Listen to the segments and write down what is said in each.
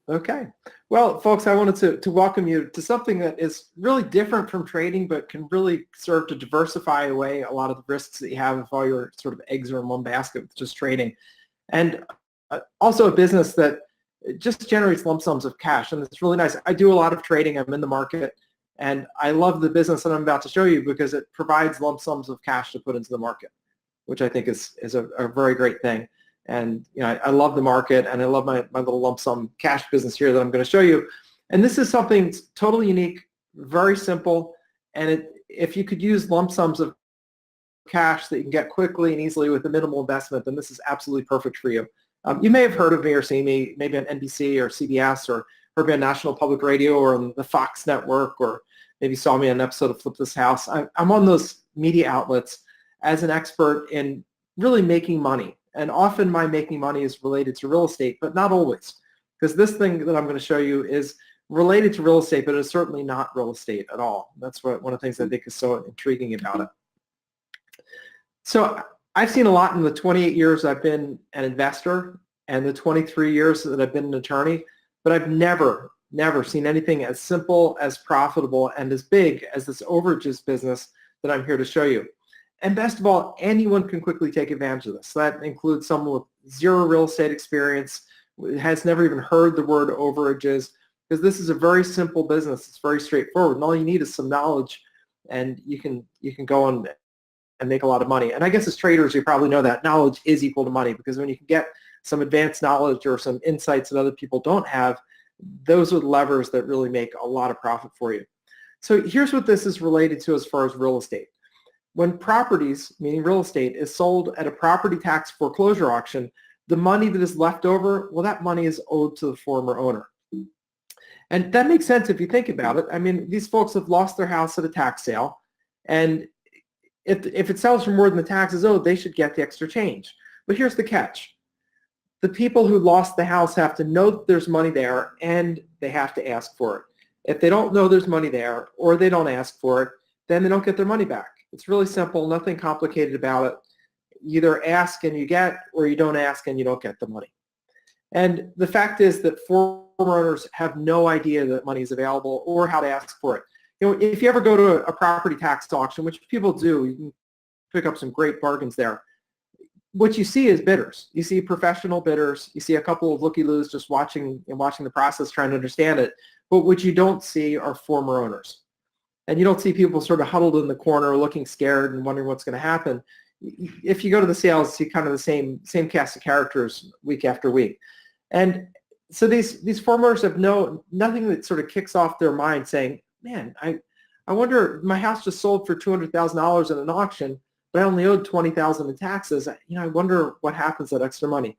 Okay. Well, folks, I wanted to welcome you to something that is really different from trading, but can really serve to diversify away a lot of the risks that you have if all your sort of eggs are in one basket with just trading. And also a business that just generates lump sums of cash. And it's really nice. I do a lot of trading. I'm in the market. And I love the business that I'm about to show you because it provides lump sums of cash to put into the market, which I think is a very great thing. And I love the market, and I love my little lump sum cash business here that I'm going to show you. And this is something totally unique, very simple, and if you could use lump sums of cash that you can get quickly and easily with a minimal investment, then this is absolutely perfect for you. You may have heard of me or seen me maybe on NBC or CBS, or heard me on National Public Radio or on the Fox network, or maybe saw me on an episode of Flip This House. I'm on those media outlets as an expert in really making money. And often my making money is related to real estate, but not always. Because this thing that I'm going to show you is related to real estate, but it's certainly not real estate at all. That's one of the things I think is so intriguing about it. So I've seen a lot in the 28 years I've been an investor and the 23 years that I've been an attorney, but I've never seen anything as simple, as profitable, and as big as this overages business that I'm here to show you. And best of all, anyone can quickly take advantage of this. That includes someone with zero real estate experience, has never even heard the word overages, because this is a very simple business. It's very straightforward, and all you need is some knowledge, and you can go on and make a lot of money. And I guess as traders, you probably know that knowledge is equal to money, because when you can get some advanced knowledge or some insights that other people don't have, those are the levers that really make a lot of profit for you. So here's what this is related to as far as real estate. When properties, meaning real estate, is sold at a property tax foreclosure auction, the money that is left over, well, that money is owed to the former owner. And that makes sense if you think about it. I mean, these folks have lost their house at a tax sale, and if it sells for more than the taxes owed, they should get the extra change. But here's the catch. The people who lost the house have to know that there's money there, and they have to ask for it. If they don't know there's money there, or they don't ask for it, then they don't get their money back. It's really simple, nothing complicated about it. You either ask and you get, or you don't ask and you don't get the money. And the fact is that former owners have no idea that money is available or how to ask for it. If you ever go to a property tax auction, which people do, you can pick up some great bargains there. What you see is bidders. You see professional bidders. You see a couple of looky-loos just watching the process, trying to understand it. But what you don't see are former owners. And you don't see people sort of huddled in the corner looking scared and wondering what's going to happen. If you go to the sales, you see kind of the same cast of characters week after week. And so these former owners have nothing that sort of kicks off their mind saying, man, I wonder, my house just sold for $200,000 in an auction, but I only owed $20,000 in taxes. I wonder what happens to that extra money.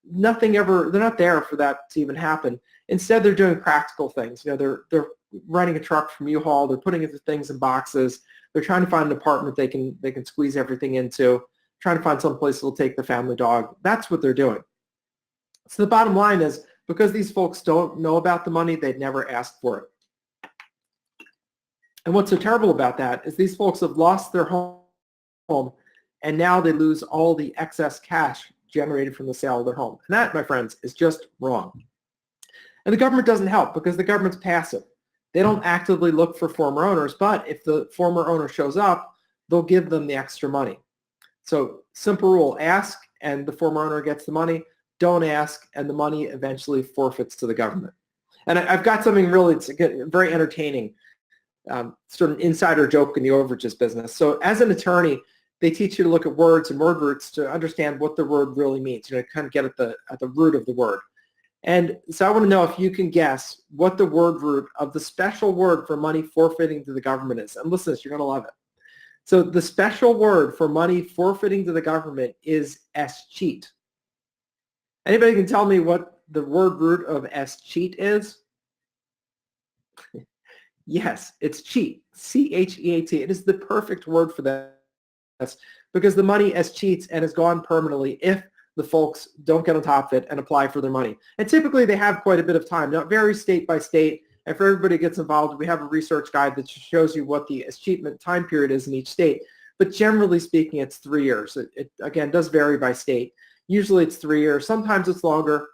They're not there for that to even happen. Instead, they're doing practical things. They're renting a truck from U-Haul. They're putting things in boxes. They're trying to find an apartment they can squeeze everything into, trying to find some place that'll take the family dog. That's what they're doing. So the bottom line is, because these folks don't know about the money, they'd never ask for it. And what's so terrible about that is these folks have lost their home, and now they lose all the excess cash generated from the sale of their home. And that, my friends, is just wrong. And the government doesn't help, because the government's passive. They don't actively look for former owners, but if the former owner shows up, they'll give them the extra money. So simple rule, ask and the former owner gets the money. Don't ask and the money eventually forfeits to the government. And I've got something really very entertaining, sort of insider joke in the overages business. So as an attorney, they teach you to look at words and word roots to understand what the word really means, kind of get at the root of the word. And so I want to know if you can guess what the word root of the special word for money forfeiting to the government is. And listen to this, you're going to love it. So the special word for money forfeiting to the government is escheat. Anybody can tell me what the word root of escheat is? Yes, it's cheat, C-H-E-A-T. It is the perfect word for that, because the money escheats and is gone permanently if the folks don't get on top of it and apply for their money. And typically they have quite a bit of time. Now it varies state by state, and for everybody gets involved, we have a research guide that shows you what the escheatment time period is in each state. But generally speaking, it's 3 years. It again, does vary by state. Usually it's 3 years. Sometimes it's longer.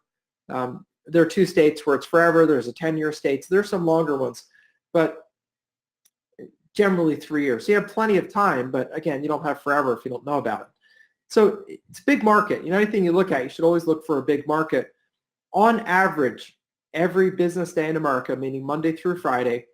there are 2 states where it's forever. There's a 10-year states. There's some longer ones, but generally 3 years. So you have plenty of time, but again, you don't have forever if you don't know about it. So it's a big market. Anything you look at, you should always look for a big market. On average, every business day in America, meaning Monday through Friday,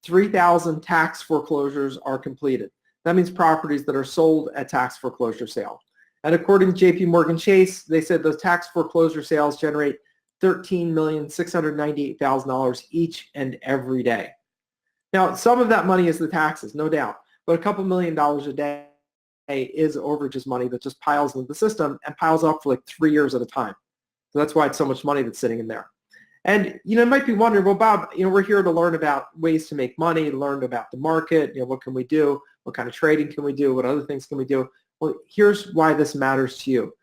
3,000 tax foreclosures are completed. That means properties that are sold at tax foreclosure sale. And according to JP Morgan Chase, they said those tax foreclosure sales generate $13,698,000 each and every day. Now, some of that money is the taxes, no doubt, but a couple $1,000,000 a day is overages money that just piles into the system and piles up for like 3 years at a time. So that's why it's so much money that's sitting in there. And you might be wondering, well, Bob, we're here to learn about ways to make money, learn about the market. What can we do? What kind of trading can we do? What other things can we do? Well, here's why this matters to you.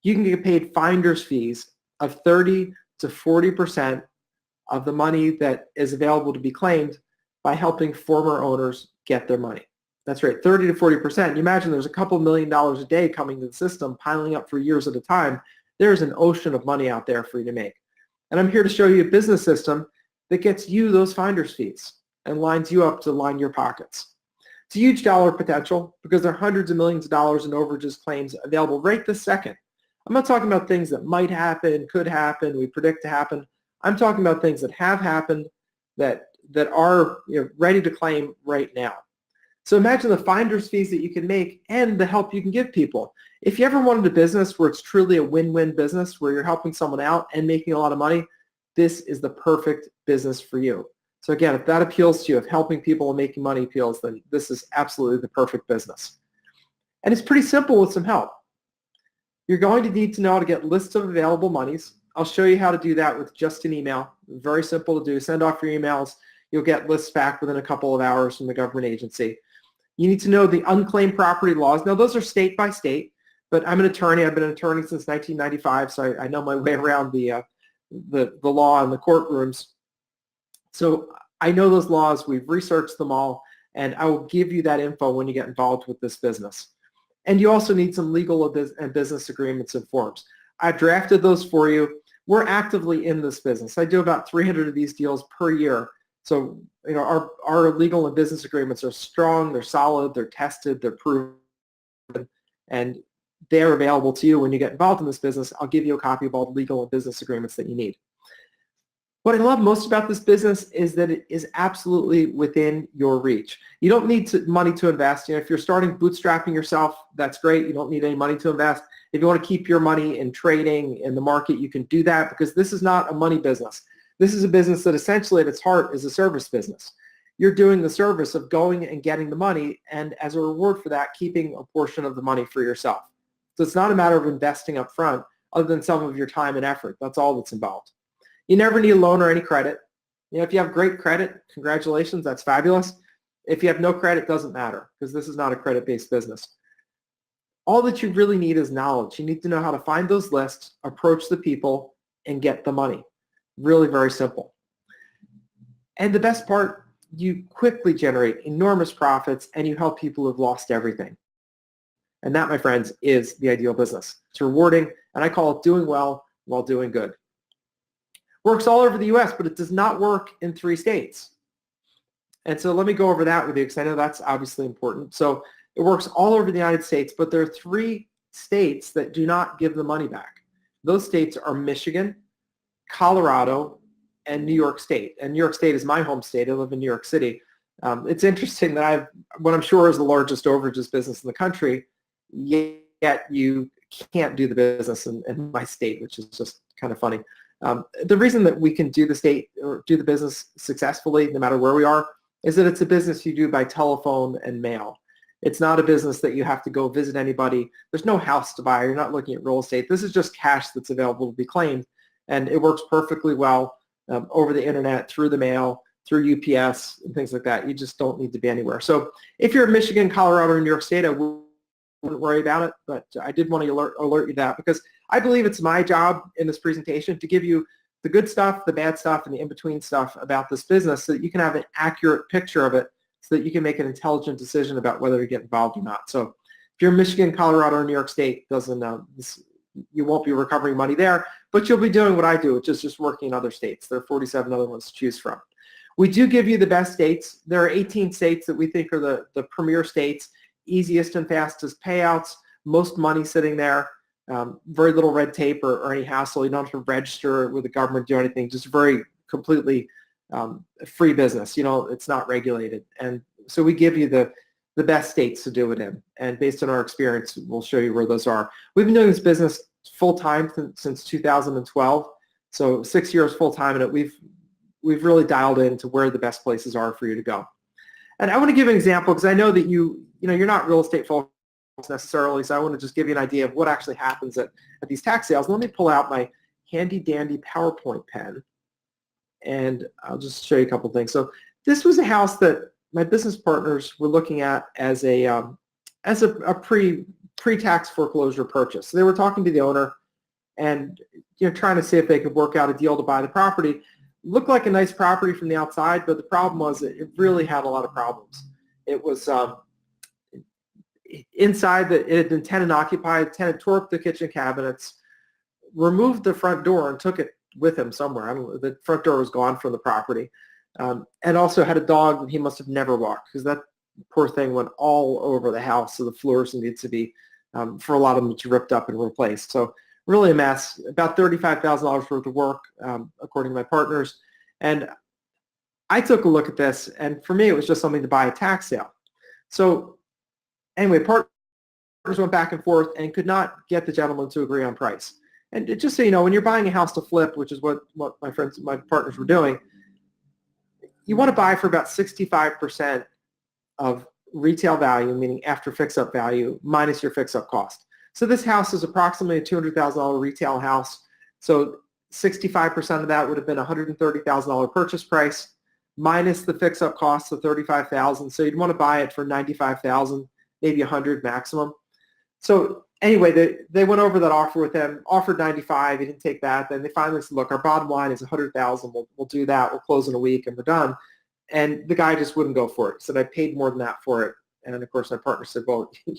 You can get paid finder's fees of 30 to 40% of the money that is available to be claimed by helping former owners get their money. That's right, 30 to 40%. You imagine there's a couple $1,000,000 a day coming to the system, piling up for years at a time. There's an ocean of money out there for you to make. And I'm here to show you a business system that gets you those finder's fees and lines you up to line your pockets. It's a huge dollar potential because there are hundreds of millions of dollars in overages claims available right this second. I'm not talking about things that might happen, could happen, we predict to happen. I'm talking about things that have happened that are ready to claim right now. So imagine the finder's fees that you can make and the help you can give people. If you ever wanted a business where it's truly a win-win business, where you're helping someone out and making a lot of money, this is the perfect business for you. So again, if that appeals to you, if helping people and making money appeals, then this is absolutely the perfect business. And it's pretty simple with some help. You're going to need to know how to get lists of available monies. I'll show you how to do that with just an email. Very simple to do. Send off your emails. You'll get lists back within a couple of hours from the government agency. You need to know the unclaimed property laws. Now, those are state by state, but I'm an attorney. I've been an attorney since 1995, so I know my way around the law and the courtrooms. So I know those laws. We've researched them all, and I will give you that info when you get involved with this business. And you also need some legal and business agreements and forms. I've drafted those for you. We're actively in this business. I do about 300 of these deals per year. So our legal and business agreements are strong, they're solid, they're tested, they're proven, and they're available to you when you get involved in this business. I'll give you a copy of all the legal and business agreements that you need. What I love most about this business is that it is absolutely within your reach. You don't need money to invest. If you're starting bootstrapping yourself, that's great. You don't need any money to invest. If you want to keep your money in trading in the market, you can do that because this is not a money business. This is a business that essentially at its heart is a service business. You're doing the service of going and getting the money, and as a reward for that, keeping a portion of the money for yourself. So it's not a matter of investing up front other than some of your time and effort. That's all that's involved. You never need a loan or any credit. If you have great credit, congratulations, that's fabulous. If you have no credit, it doesn't matter because this is not a credit-based business. All that you really need is knowledge. You need to know how to find those lists, approach the people, and get the money. Really very simple. And the best part, you quickly generate enormous profits and you help people who have lost everything. And that, my friends, is the ideal business. It's rewarding, and I call it doing well while doing good. Works all over the U.S., but it does not work in 3 states. And so let me go over that with you because I know that's obviously important. So it works all over the United States, but there are 3 states that do not give the money back. Those states are Michigan, Colorado, and New York State. And New York State is my home state. I live in New York City. It's interesting that I have what I'm sure is the largest overages business in the country, yet you can't do the business in my state, which is just kind of funny. The reason that we can do the business successfully, no matter where we are, is that it's a business you do by telephone and mail. It's not a business that you have to go visit anybody. There's no house to buy. You're not looking at real estate. This is just cash that's available to be claimed. And it works perfectly well over the internet, through the mail, through UPS, and things like that. You just don't need to be anywhere. So if you're in Michigan, Colorado, or New York State, I wouldn't worry about it, but I did want to alert you to that because I believe it's my job in this presentation to give you the good stuff, the bad stuff, and the in-between stuff about this business so that you can have an accurate picture of it so that you can make an intelligent decision about whether to get involved or not. So if you're in Michigan, Colorado, or New York State, you won't be recovering money there, but you'll be doing what I do, which is just working in other states. There are 47 other ones to choose from. We do give you the best states. There are 18 states that we think are the premier states, easiest and fastest payouts, most money sitting there, very little red tape or any hassle. You don't have to register with the government, do anything, just very completely free business. It's not regulated. And so we give you the best states to do it in. And based on our experience, we'll show you where those are. We've been doing this business full-time since 2012. So 6 years full-time in it. We've really dialed into where the best places are for you to go. And I want to give an example because I know that you're not real estate folks necessarily, so I want to just give you an idea of what actually happens at these tax sales. Let me pull out my handy-dandy PowerPoint pen, and I'll just show you a couple things. So this was a house that my business partners were looking at as a pre-tax foreclosure purchase. So they were talking to the owner and trying to see if they could work out a deal to buy the property. Looked like a nice property from the outside, but the problem was it really had a lot of problems. It was inside that it had been tenant occupied. Tenant tore up the kitchen cabinets, removed the front door and took it with him somewhere. I don't know, the front door was gone from the property, and also had a dog that he must have never walked because that poor thing went all over the house. So the floors needed to be, for a lot of them, to ripped up and replaced. So really a mess. About $35,000 worth of work, according to my partners. And I took a look at this, and for me, it was just something to buy a tax sale. So anyway, partners went back and forth and could not get the gentleman to agree on price. And just so you know, when you're buying a house to flip, which is what my partners were doing, you want to buy for about 65% of retail value, meaning after fix-up value, minus your fix-up cost. So this house is approximately a $200,000 retail house. So 65% of that would have been $130,000 purchase price, minus the fix-up cost of $35,000. So you'd want to buy it for $95,000, maybe $100 maximum. So anyway, they went over that offer with him, offered $95,000, he didn't take that. Then they finally said, look, our bottom line is $100,000. We'll do that. We'll close in a week and we're done. And the guy just wouldn't go for it. He said, I paid more than that for it. And of course, my partner said, well, you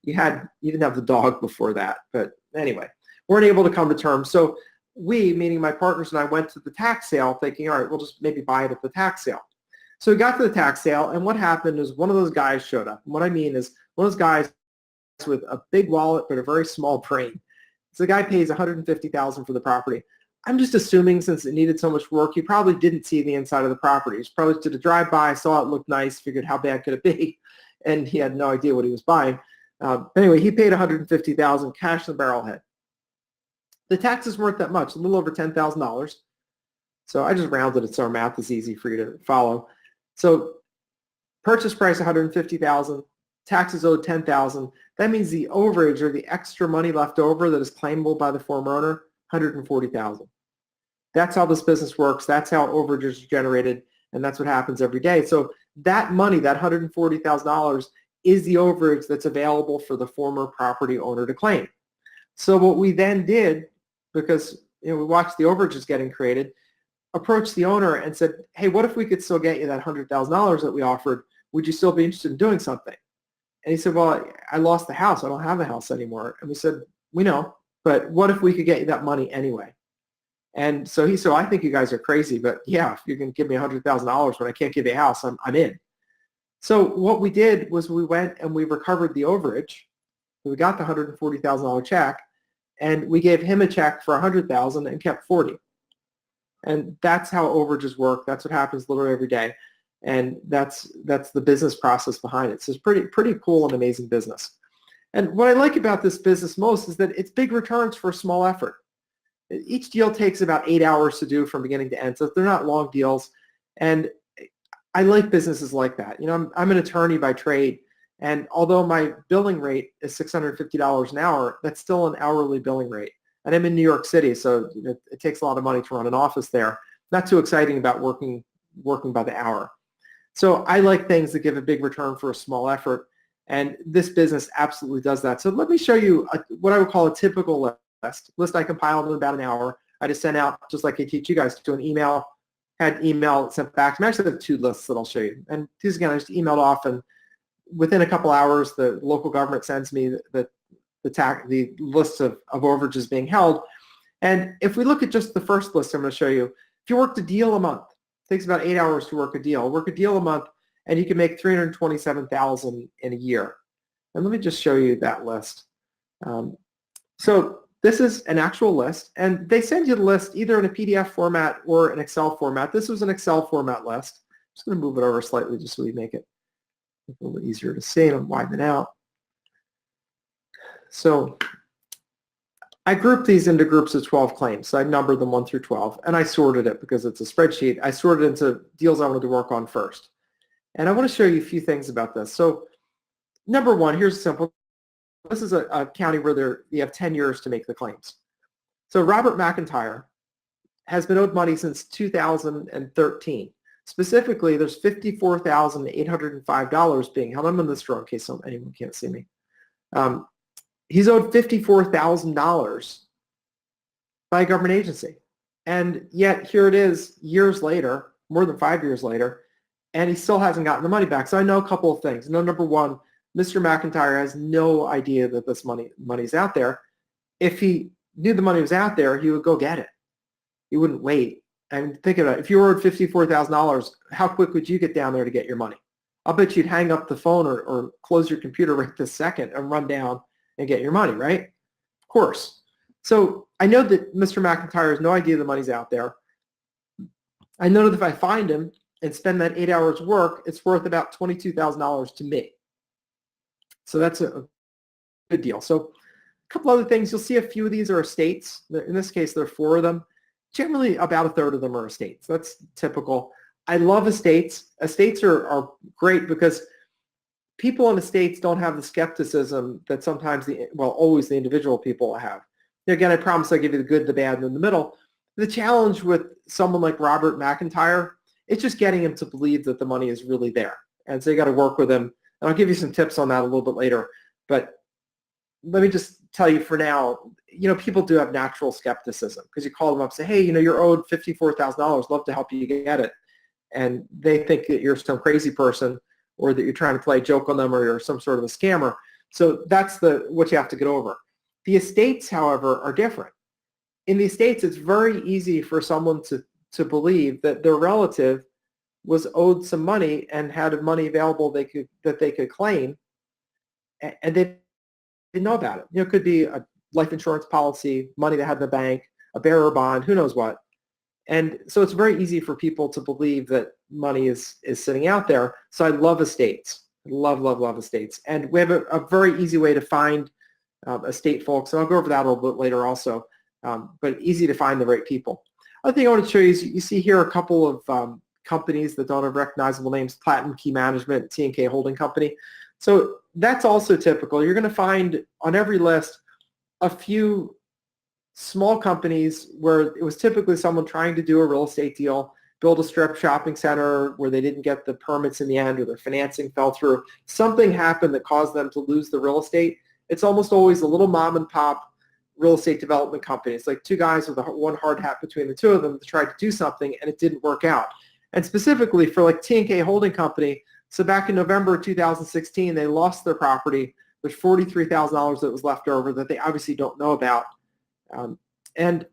didn't have the dog before that. But anyway, weren't able to come to terms. So we, meaning my partners and I, went to the tax sale thinking, all right, we'll just maybe buy it at the tax sale. So we got to the tax sale, and what happened is one of those guys showed up. And what I mean is one of those guys with a big wallet but a very small brain. So the guy pays $150,000 for the property. I'm just assuming since it needed so much work, he probably didn't see the inside of the property. He probably did a drive-by, saw it looked nice, figured how bad could it be, and he had no idea what he was buying. Anyway, he paid $150,000 cash in the barrelhead. The taxes weren't that much, a little over $10,000. So I just rounded it so our math is easy for you to follow. So purchase price $150,000, taxes owed $10,000. That means the overage or the extra money left over that is claimable by the former owner, $140,000. That's how this business works. That's how overages are generated, and that's what happens every day. So that money, that $140,000, is the overage that's available for the former property owner to claim. So what we then did, because we watched the overages getting created, approached the owner and said, hey, what if we could still get you that $100,000 that we offered? Would you still be interested in doing something? And he said, well, I lost the house. I don't have the house anymore. And we said, we know, but what if we could get you that money anyway? And so he said, I think you guys are crazy, but yeah, if you can give me $100,000 when I can't give you a house, I'm in. So what we did was we went and we recovered the overage. We got the $140,000 check, and we gave him a check for $100,000 and kept $40,000. And that's how overages work. That's what happens literally every day. And that's the business process behind it. So it's pretty cool and amazing business. And what I like about this business most is that it's big returns for a small effort. Each deal takes about 8 hours to do from beginning to end, so they're not long deals. And I like businesses like that. I'm an attorney by trade, and although my billing rate is $650 an hour, that's still an hourly billing rate. And I'm in New York City, so it takes a lot of money to run an office there. Not too exciting about working by the hour. So I like things that give a big return for a small effort, and this business absolutely does that. So let me show you what I would call a typical list I compiled in about an hour. I just sent out, just like I teach you guys, to an email, had email sent back to me. I actually have 2 lists that I'll show you. And these, again, I just emailed off, and within a couple hours, the local government sends me the the list of overages being held. And if we look at just the first list I'm going to show you, if you worked a deal a month, it takes about 8 hours to work a deal. Work a deal a month, and you can make $327,000 in a year. And let me just show you that list. So this is an actual list, and they send you the list either in a PDF format or an Excel format. This was an Excel format list. I'm just going to move it over slightly just so we make it a little bit easier to see and widen it out. So I grouped these into groups of 12 claims. So I numbered them 1 through 12, and I sorted it because it's a spreadsheet. I sorted it into deals I wanted to work on first. And I want to show you a few things about this. So number one, here's simple. This is a county where you have 10 years to make the claims. So Robert McIntyre has been owed money since 2013. Specifically, there's $54,805 being held. I'm in this drawer in case anyone can't see me. He's owed $54,000 by a government agency. And yet here it is years later, more than 5 years later, and he still hasn't gotten the money back. So I know a couple of things. Number one, Mr. McIntyre has no idea that this money's out there. If he knew the money was out there, he would go get it. He wouldn't wait. And think about it. If you were owed $54,000, how quick would you get down there to get your money? I'll bet you'd hang up the phone or close your computer right this second and run down and get your money, right? Of course. So I know that Mr. McIntyre has no idea the money's out there. I know that if I find him and spend that 8 hours work, it's worth about $22,000 to me. So that's a good deal. So a couple other things. You'll see a few of these are estates. In this case, there are 4 of them. Generally, about a third of them are estates. That's typical. I love estates. Estates are great because people in estates don't have the skepticism that sometimes always the individual people have. Again, I promise I'll give you the good, the bad, and in the middle. The challenge with someone like Robert McIntyre, it's just getting him to believe that the money is really there. And so you got to work with him. And I'll give you some tips on that a little bit later. But let me just tell you for now, people do have natural skepticism because you call them up and say, hey, you're owed $54,000. Love to help you get it. And they think that you're some crazy person or that you're trying to play a joke on them or you're some sort of a scammer. So that's what you have to get over. The estates, however, are different. In the estates, it's very easy for someone to believe that their relative was owed some money and had money available that they could claim, and they didn't know about it. It could be a life insurance policy, money they had in the bank, a bearer bond, who knows what. And so it's very easy for people to believe that money is sitting out there. So I love estates. I love, love, love estates. And we have a very easy way to find estate folks, and I'll go over that a little bit later also, but easy to find the right people. Other thing I want to show you is you see here a couple of companies that don't have recognizable names, Platinum Key Management, T&K Holding Company. So that's also typical. You're going to find on every list a few small companies where it was typically someone trying to do a real estate deal, build a strip shopping center where they didn't get the permits in the end or their financing fell through. Something happened that caused them to lose the real estate. It's almost always a little mom and pop real estate development company. It's like 2 guys with one hard hat between the 2 of them to try to do something and it didn't work out. And specifically for like T&K Holding Company, so back in November of 2016, they lost their property. There's $43,000 that was left over that they obviously don't know about. And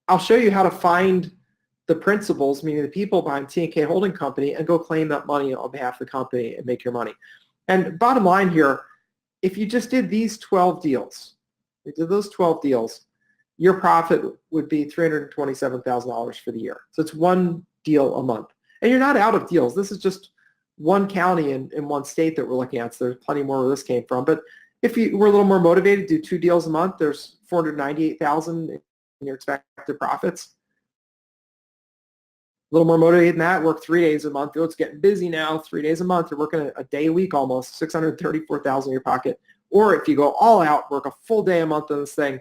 I'll show you how to find the principals, meaning the people behind T&K Holding Company, and go claim that money on behalf of the company and make your money. And bottom line here, if you just did these 12 deals, your profit would be $327,000 for the year. So it's 1 deal a month. And you're not out of deals. This is just one county in one state that we're looking at, so there's plenty more where this came from. But if you were a little more motivated, do 2 deals a month, there's $498,000 in your expected profits. A little more motivated than that, work 3 days a month. It's getting busy now, 3 days a month. You're working a day a week almost, $634,000 in your pocket. Or if you go all out, work a full day a month on this thing,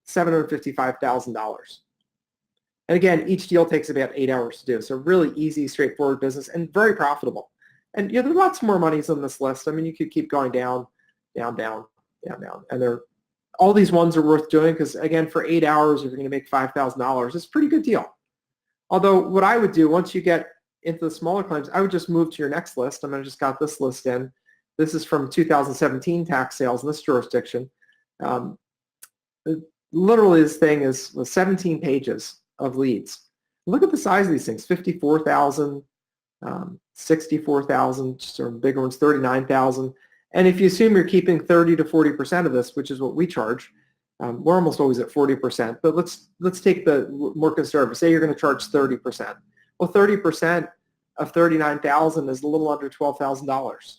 $755,000. And again, each deal takes about 8 hours to do. So really easy, straightforward business and very profitable. And there's lots more monies on this list. I mean, you could keep going down, down, down, down, down. And all these ones are worth doing because, again, for 8 hours, if you're going to make $5,000, it's a pretty good deal. Although what I would do once you get into the smaller claims, I would just move to your next list. I just got this list in. This is from 2017 tax sales in this jurisdiction. Um, literally, this thing was 17 pages of leads. Look at the size of these things: 54,000, 64,000, sort of bigger ones, 39,000. And if you assume you're keeping 30 to 40% of this, which is what we charge, we're almost always at 40%. But let's take the more conservative. Say you're going to charge 30%. Well, 30% of 39,000 is a little under $12,000.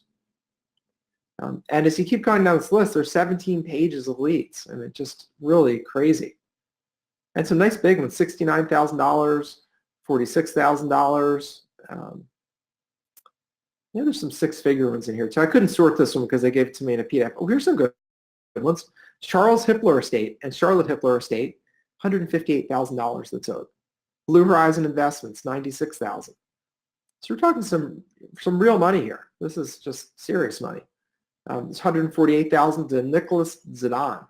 And as you keep going down this list, there's 17 pages of leads. I mean, just really crazy. And some nice big ones: $69,000, $46,000. Yeah, there's some six-figure ones in here. So I couldn't sort this one because they gave it to me in a PDF. Oh, here's some good ones. Charles Hippler Estate and Charlotte Hippler Estate, $158,000 that's owed. Blue Horizon Investments, $96,000. So we're talking some real money here. This is just serious money. It's $148,000 to Nicholas Zidane.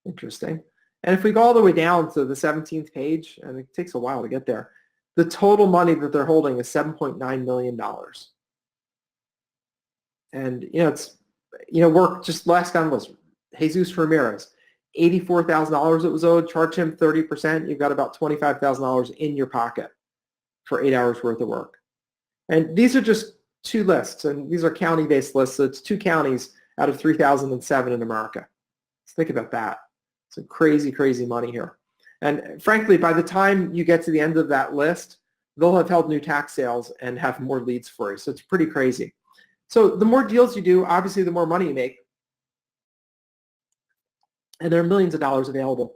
Interesting. And if we go all the way down to the 17th page, and it takes a while to get there, the total money that they're holding is $7.9 million. And, it's, work just last time was Jesus Ramirez, $84,000 it was owed. Charge him 30%. You've got about $25,000 in your pocket for 8 hours worth of work. And these are just two lists, and these are county-based lists. So it's two counties out of 3,007 in America. Let's think about that. Some crazy, crazy money here. And frankly, by the time you get to the end of that list, they'll have held new tax sales and have more leads for you. So it's pretty crazy. So the more deals you do, obviously the more money you make. And there are millions of dollars available.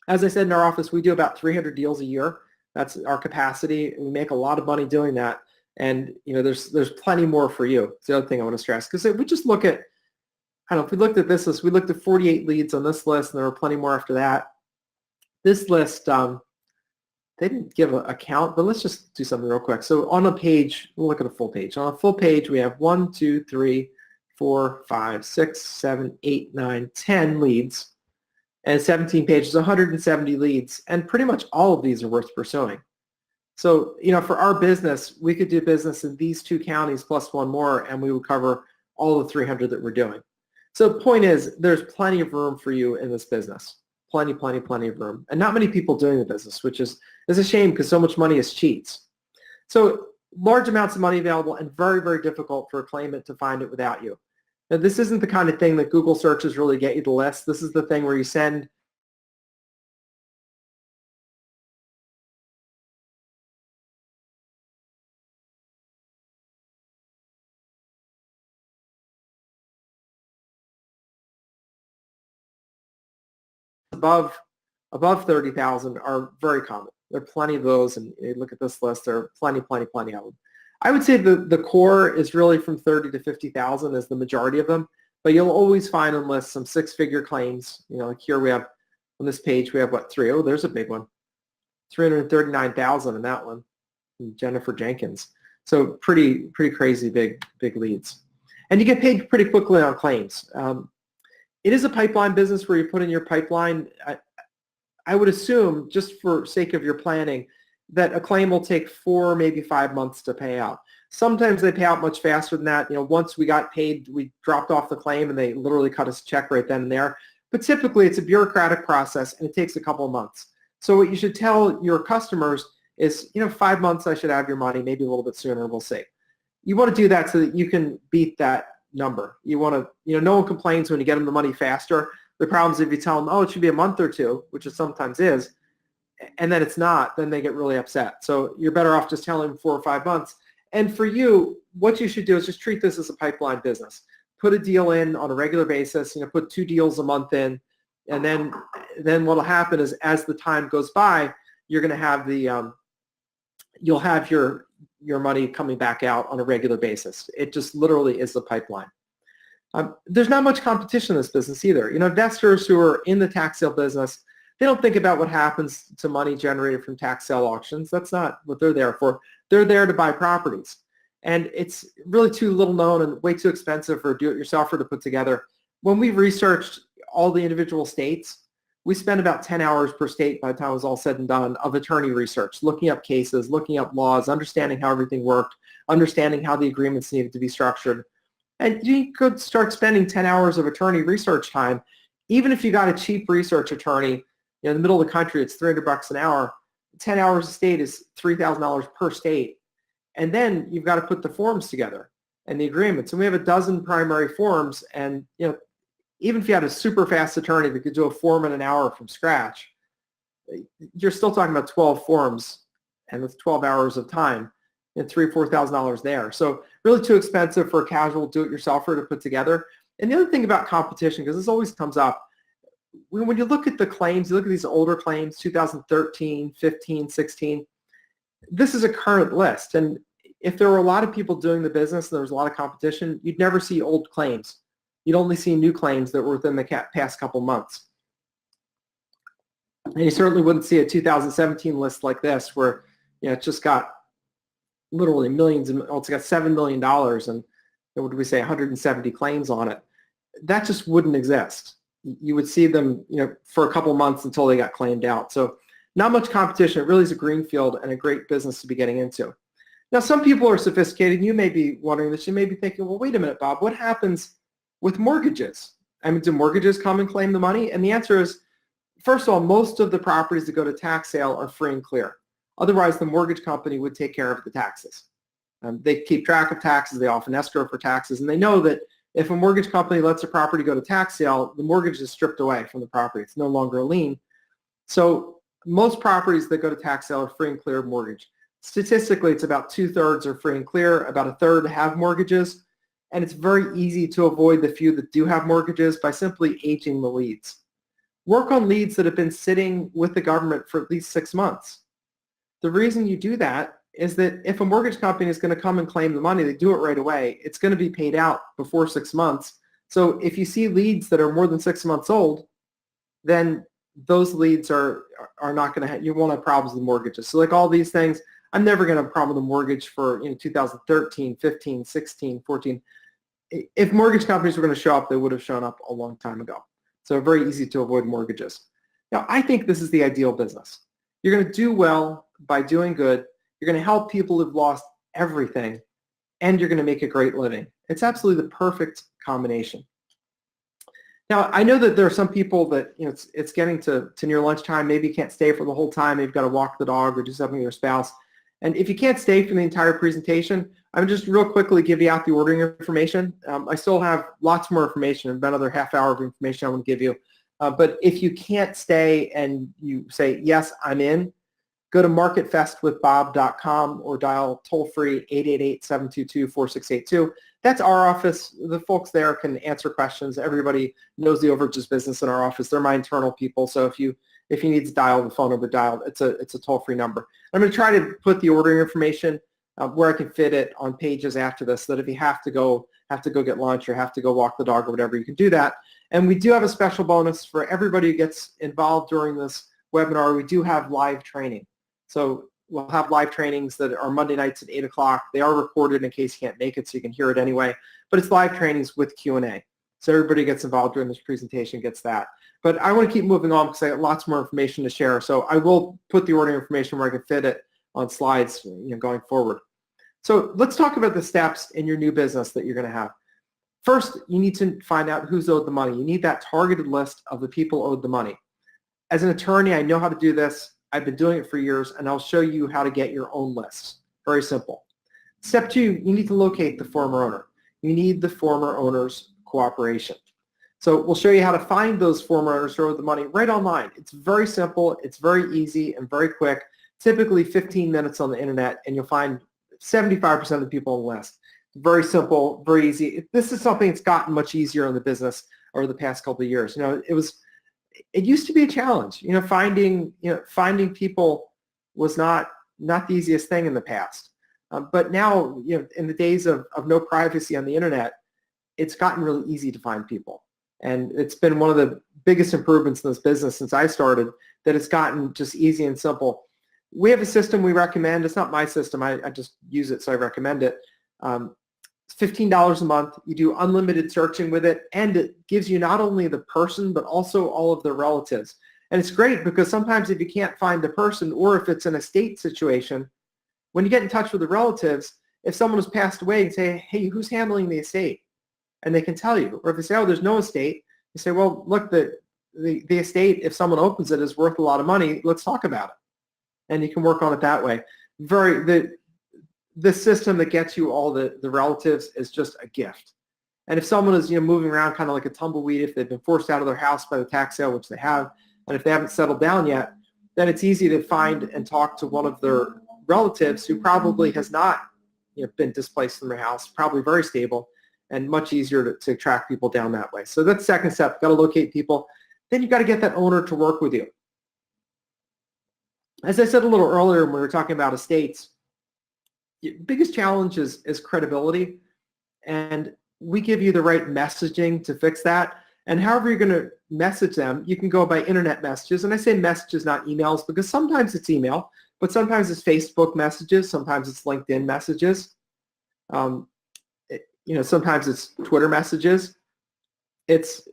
As I said, in our office, we do about 300 deals a year. That's our capacity. We make a lot of money doing that. And there's plenty more for you. It's the other thing I want to stress. Because if we just look at, I don't know, if we looked at this list, we looked at 48 leads on this list, and there were plenty more after that. This list, they didn't give a count, but let's just do something real quick. So on a page, we'll look at a full page. On a full page, we have 1, 2, 3, 4, 5, 6, 7, 8, 9, 10 leads, and 17 pages, 170 leads, and pretty much all of these are worth pursuing. So, for our business, we could do business in these two counties plus one more, and we would cover all the 300 that we're doing. So the point is, there's plenty of room for you in this business. Plenty, plenty, plenty of room. And not many people doing the business, which is a shame because so much money is cheats. So large amounts of money available and very, very difficult for a claimant to find it without you. Now, this isn't the kind of thing that Google searches really get you the list. This is the thing where you send above 30,000 are very common. There are plenty of those, and you look at this list, there are plenty of them. I would say the core is really from 30 to 50,000 is the majority of them, but you'll always find on lists some six-figure claims. Like here we have, on this page, we have what, three? Oh, there's a big one. 339,000 in that one, from Jennifer Jenkins. So pretty crazy big leads. And you get paid pretty quickly on claims. It is a pipeline business where you put in your pipeline. I would assume, just for sake of your planning, that a claim will take 4, maybe 5 months to pay out. Sometimes they pay out much faster than that. Once we got paid, we dropped off the claim and they literally cut us a check right then and there. But typically it's a bureaucratic process and it takes a couple of months. So what you should tell your customers is, 5 months I should have your money, maybe a little bit sooner, we'll see. You want to do that so that you can beat that number. You want to, no one complains when you get them the money faster. The problem is if you tell them, oh, it should be a month or two, which it sometimes is, and then it's not, then they get really upset. So you're better off just telling them 4 or 5 months. And for you, what you should do is just treat this as a pipeline business. Put a deal in on a regular basis, put 2 deals a month in, and then what'll happen is as the time goes by, you're going to have you'll have your money coming back out on a regular basis. It just literally is the pipeline. There's not much competition in this business either. Investors who are in the tax sale business, they don't think about what happens to money generated from tax sale auctions. That's not what they're there for. They're there to buy properties. And it's really too little known and way too expensive for a do-it-yourselfer to put together. When we researched all the individual states, we spent about 10 hours per state by the time it was all said and done of attorney research, looking up cases, looking up laws, understanding how everything worked, understanding how the agreements needed to be structured. And you could start spending 10 hours of attorney research time Even if you got a cheap research attorney, in the middle of the country, it's $300 an hour. 10 hours a state is $3,000 per state. And then you've got to put the forms together and the agreements. And we have a dozen primary forms. And even if you had a super fast attorney that could do a form in an hour from scratch, you're still talking about 12 forms, and with 12 hours of time, and $3,000 or $4,000 there. So really too expensive for a casual do-it-yourselfer to put together. And the other thing about competition, because this always comes up, when you look at the claims, you look at these older claims, 2013, 15, 16, this is a current list. And if there were a lot of people doing the business and there was a lot of competition, you'd never see old claims. You'd only see new claims that were within the past couple months. And you certainly wouldn't see a 2017 list like this where it's just got literally millions, it's got $7 million and what do we say, 170 claims on it. That just wouldn't exist. You would see them for a couple months until they got claimed out. So not much competition. It really is a greenfield and a great business to be getting into. Now, some people are sophisticated. You may be wondering this. You may be thinking, well, wait a minute, Bob, what happens with mortgages? I mean, do mortgages come and claim the money? And the answer is, first of all, most of the properties that go to tax sale are free and clear. Otherwise, the mortgage company would take care of the taxes. They keep track of taxes. They often escrow for taxes. And they know that if a mortgage company lets a property go to tax sale, the mortgage is stripped away from the property. It's no longer a lien. So most properties that go to tax sale are free and clear of mortgage. Statistically, it's about 2/3 are free and clear, about 1/3 have mortgages, and it's very easy to avoid the few that do have mortgages by simply aging the leads. Work on leads that have been sitting with the government for at least 6 months. The reason you do that is that if a mortgage company is going to come and claim the money, they do it right away. It's going to be paid out before 6 months. So if you see leads that are more than 6 months old, then those leads are not going to have, you won't have problems with mortgages. So like all these things, I'm never going to have a problem with a mortgage for 2013, 15, 16, 14. If mortgage companies were going to show up, they would have shown up a long time ago. So very easy to avoid mortgages. Now, I think this is the ideal business. You're going to do well by doing good. You're going to help people who've lost everything, and you're going to make a great living. It's absolutely the perfect combination. Now, I know that there are some people that, it's getting to near lunchtime. Maybe you can't stay for the whole time. You've got to walk the dog or do something with your spouse. And if you can't stay for the entire presentation, I'm just real quickly give you out the ordering information. I still have lots more information, about another half hour of information I want to give you. But if you can't stay and you say, yes, I'm in, go to marketfestwithbob.com or dial toll-free 888-722-4682. That's our office. The folks there can answer questions. Everybody knows the overages business in our office. They're my internal people. So if you need to dial the phone number, dial. It's a toll-free number. I'm going to try to put the ordering information where I can fit it on pages after this, so that if you have to go get lunch or have to go walk the dog or whatever, you can do that. And we do have a special bonus for everybody who gets involved during this webinar. We do have live training. So we'll have live trainings that are Monday nights at 8 o'clock. They are recorded in case you can't make it, so you can hear it anyway. But it's live trainings with Q&A. So everybody gets involved during this presentation gets that. But I want to keep moving on because I got lots more information to share. So I will put the ordering information where I can fit it on slides going forward. So let's talk about the steps in your new business that you're going to have. First, you need to find out who's owed the money. You need that targeted list of the people owed the money. As an attorney, I know how to do this. I've been doing it for years, and I'll show you how to get your own lists. Very simple. Step 2, you need to locate the former owner. You need the former owner's cooperation. So we'll show you how to find those former owners who owe the money right online. It's very simple, it's very easy and very quick. Typically 15 minutes on the internet, and you'll find 75% of the people on the list. Very simple, very easy. This is something that's gotten much easier in the business over the past couple of years. It used to be a challenge. Finding people was not the easiest thing in the past. But now, in the days of no privacy on the internet, it's gotten really easy to find people. And it's been one of the biggest improvements in this business since I started, that it's gotten just easy and simple. We have a system we recommend. It's not my system. I just use it, so I recommend it. It's $15 a month. You do unlimited searching with it, and it gives you not only the person, but also all of their relatives. And it's great because sometimes if you can't find the person, or if it's an estate situation, when you get in touch with the relatives, if someone has passed away, you say, hey, who's handling the estate? And they can tell you. Or if they say, oh, there's no estate, You say, well, look, the estate, if someone opens it, is worth a lot of money. Let's talk about it. And you can work on it that way. The system that gets you all the relatives is just a gift. And if someone is moving around kind of like a tumbleweed, if they've been forced out of their house by the tax sale, which they have, and if they haven't settled down yet, then it's easy to find and talk to one of their relatives who probably has not been displaced from their house, probably very stable, and much easier to track people down that way. So that's the second step. Got to locate people. Then you've got to get that owner to work with you. As I said a little earlier when we were talking about estates, your biggest challenge is credibility, and we give you the right messaging to fix that. And however you're going to message them, you can go by internet messages. And I say messages, not emails, because sometimes it's email, but sometimes it's Facebook messages, sometimes it's LinkedIn messages, sometimes it's Twitter messages. It's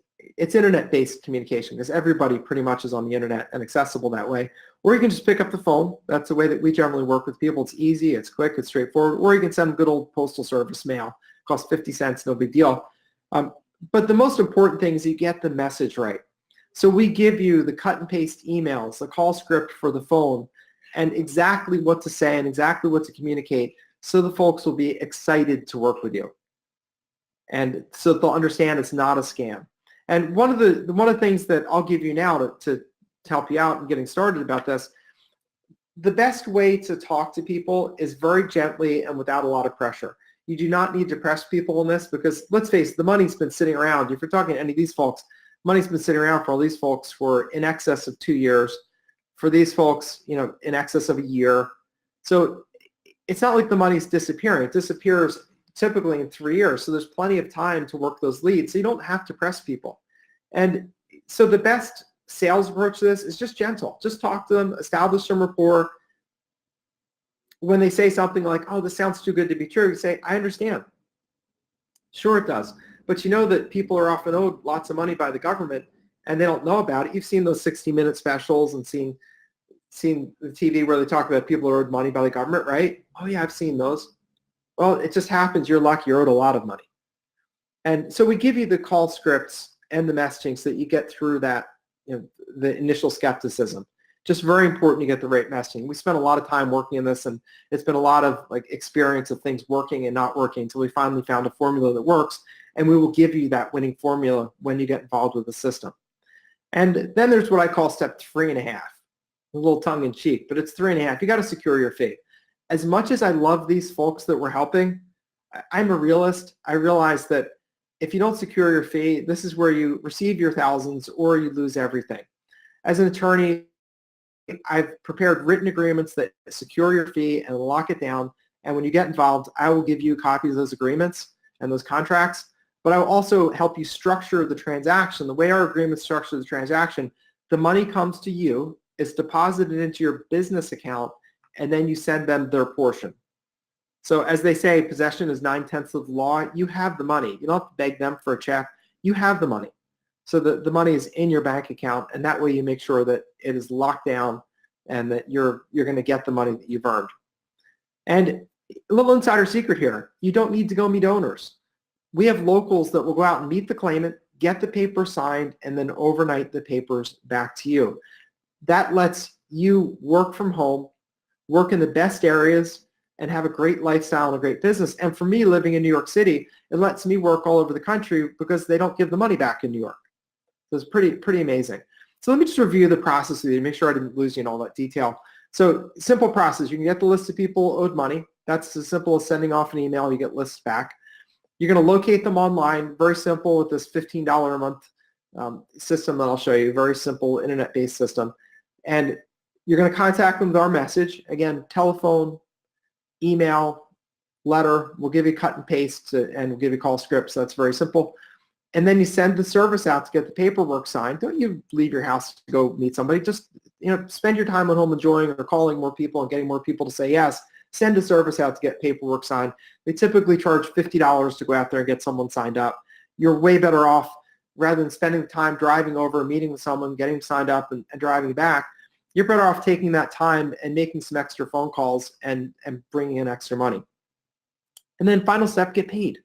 internet-based communication because everybody pretty much is on the internet and accessible that way. Or you can just pick up the phone. That's the way that we generally work with people. It's easy, it's quick, it's straightforward. Or you can send good old postal service mail. It costs 50 cents, no big deal. But the most important thing is you get the message right. So we give you the cut and paste emails, the call script for the phone, and exactly what to say and exactly what to communicate so the folks will be excited to work with you. And so they'll understand it's not a scam. And one of the things that I'll give you now to help you out in getting started about this, the best way to talk to people is very gently and without a lot of pressure. You do not need to press people on this because, let's face it, the money's been sitting around. If you're talking to any of these folks, money's been sitting around for all these folks for in excess of 2 years. For these folks, in excess of a year. So it's not like the money's disappearing. It disappears typically in 3 years. So there's plenty of time to work those leads. So you don't have to press people. And so the best sales approach to this is just gentle. Just talk to them, establish some rapport. When they say something like, oh, this sounds too good to be true, you say, I understand. Sure it does. But you know that people are often owed lots of money by the government and they don't know about it. You've seen those 60-minute specials and seen the TV where they talk about people who are owed money by the government, right? Oh yeah, I've seen those. Well, it just happens you're lucky you're owed a lot of money. And so we give you the call scripts and the messaging so that you get through that, the initial skepticism. Just very important you get the right messaging. We spent a lot of time working on this, and it's been a lot of experience of things working and not working until we finally found a formula that works, and we will give you that winning formula when you get involved with the system. And then there's what I call step 3.5, a little tongue-in-cheek, but it's 3.5. You got to secure your fee. As much as I love these folks that we're helping, I'm a realist. I realize that if you don't secure your fee, this is where you receive your thousands or you lose everything. As an attorney, I've prepared written agreements that secure your fee and lock it down. And when you get involved, I will give you copies of those agreements and those contracts, but I will also help you structure the transaction. The way our agreements structure the transaction, the money comes to you, it's deposited into your business account, and then you send them their portion. So as they say, possession is 9/10 of the law. You have the money. You don't have to beg them for a check. You have the money. So the money is in your bank account, and that way you make sure that it is locked down and that you're going to get the money that you've earned. And a little insider secret here, you don't need to go meet owners. We have locals that will go out and meet the claimant, get the paper signed, and then overnight the papers back to you. That lets you work from home, work in the best areas, and have a great lifestyle and a great business. And for me, living in New York City, it lets me work all over the country because they don't give the money back in New York. So it's pretty amazing. So let me just review the process with you, make sure I didn't lose you in all that detail. So simple process. You can get the list of people owed money. That's as simple as sending off an email. You get lists back. You're going to locate them online. Very simple with this $15 a month system that I'll show you. Very simple internet-based system. And you're going to contact them with our message. Again, telephone, email, letter. We'll give you cut and paste and we'll give you call scripts. So that's very simple. And then you send the service out to get the paperwork signed. Don't you leave your house to go meet somebody. Just spend your time at home enjoying or calling more people and getting more people to say yes. Send a service out to get paperwork signed. They typically charge $50 to go out there and get someone signed up. You're way better off rather than spending the time driving over, meeting with someone, getting signed up and driving back. You're better off taking that time and making some extra phone calls and bringing in extra money. And then final step, get paid.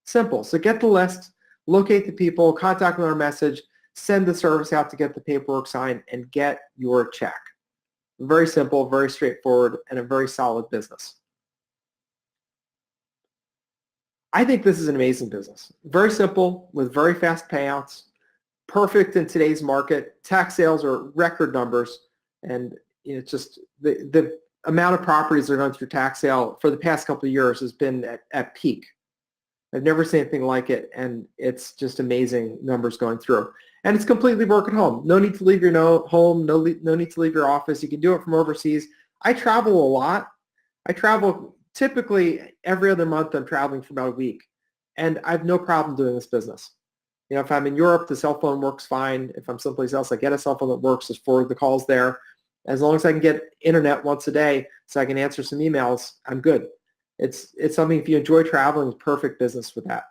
Simple. So get the list. locate the people, contact them on our message, send the service out to get the paperwork signed, and get your check. Very simple, very straightforward, and a very solid business. I think this is an amazing business. Very simple with very fast payouts, perfect in today's market. Tax sales are record numbers, and just the amount of properties that are going through tax sale for the past couple of years has been at peak. I've never seen anything like it, and it's just amazing numbers going through. And it's completely work at home. No need to leave your home, no need to leave your office. You can do it from overseas. I travel a lot. I travel typically every other month. I'm traveling for about a week, and I have no problem doing this business. If I'm in Europe, the cell phone works fine. If I'm someplace else, I get a cell phone that works, just forward the calls there. As long as I can get internet once a day so I can answer some emails, I'm good. It's something, if you enjoy traveling, it's perfect business for that.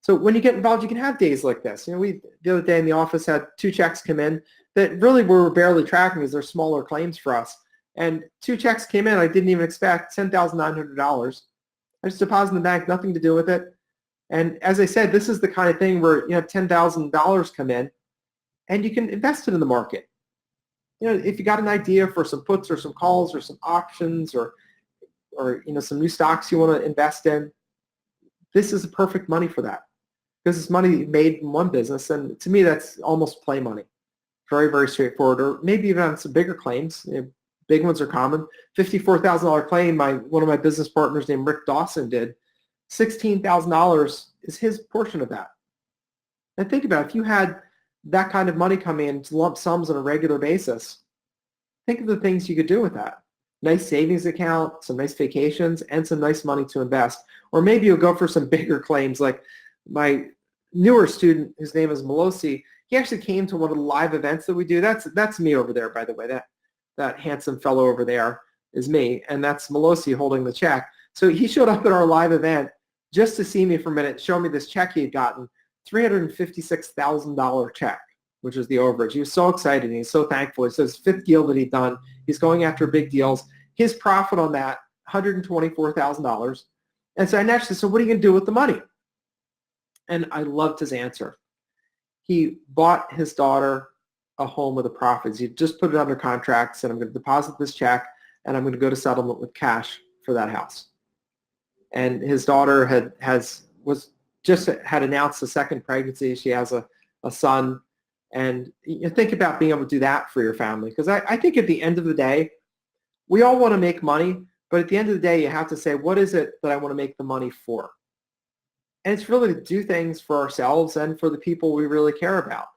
So when you get involved, you can have days like this. We, the other day in the office, had 2 checks come in that really were barely tracking because they're smaller claims for us. And 2 checks came in I didn't even expect, $10,900. I just deposited in the bank, nothing to do with it. And as I said, this is the kind of thing where you have $10,000 come in and you can invest it in the market. If you got an idea for some puts or some calls or some options or some new stocks you want to invest in, this is perfect money for that, because it's money made in one business, and to me that's almost play money. Very, very straightforward. Or maybe even on some bigger claims. Big ones are common. $54,000 claim one of my business partners named Rick Dawson did. $16,000 is his portion of that. And think about it, if you had that kind of money come in, lump sums on a regular basis, think of the things you could do with that. Nice savings account, some nice vacations, and some nice money to invest. Or maybe you'll go for some bigger claims, like my newer student, his name is Melosi. He actually came to one of the live events that we do. That's me over there, by the way. That handsome fellow over there is me, and that's Melosi holding the check. So he showed up at our live event just to see me for a minute, show me this check he had gotten, $356,000 check, which is the overage. He was so excited, and he's so thankful. He says 5th deal that he'd done. He's going after big deals. His profit on that, $124,000. And so I naturally said, so what are you going to do with the money? And I loved his answer. He bought his daughter a home with the profits. He just put it under contract, said, I'm going to deposit this check, and I'm going to go to settlement with cash for that house. And his daughter had announced a second pregnancy. She has a son. And you think about being able to do that for your family. Because I think at the end of the day, we all want to make money, but at the end of the day, you have to say, what is it that I want to make the money for? And it's really to do things for ourselves and for the people we really care about.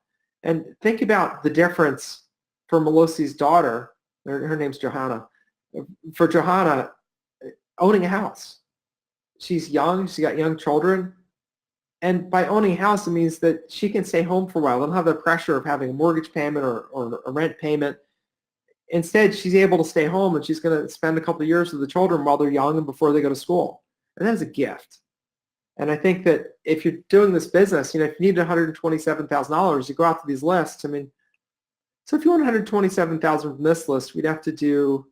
And think about the difference for Melosi's daughter, her name's Johanna, for Johanna, owning a house. She's young, she's got young children, and by owning a house, it means that she can stay home for a while. They don't have the pressure of having a mortgage payment or a rent payment. Instead, she's able to stay home, and she's going to spend a couple of years with the children while they're young and before they go to school. And that is a gift. And I think that if you're doing this business, if you need $127,000, you go out to these lists. So if you want $127,000 from this list, we'd have to do,